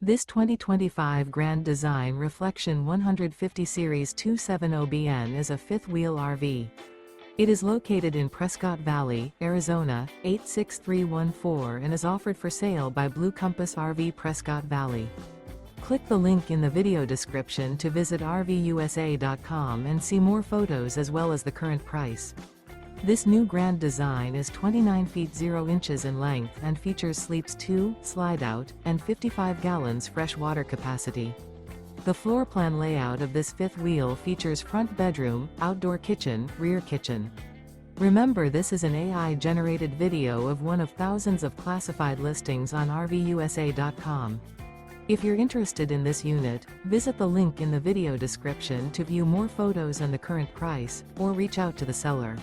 This 2025 Grand Design Reflection 150 Series 270BN is a fifth-wheel RV. It is located in Prescott Valley, Arizona, 86314 and is offered for sale by Blue Compass RV Prescott Valley. Click the link in the video description to visit RVUSA.com and see more photos as well as the current price. This new Grand Design is 29 feet 0 inches in length and features sleeps 2, slide-out, and 55 gallons fresh water capacity. The floor plan layout of this fifth wheel features front bedroom, outdoor kitchen, rear kitchen. Remember, this is an AI-generated video of one of thousands of classified listings on RVUSA.com. If you're interested in this unit, visit the link in the video description to view more photos and the current price, or reach out to the seller.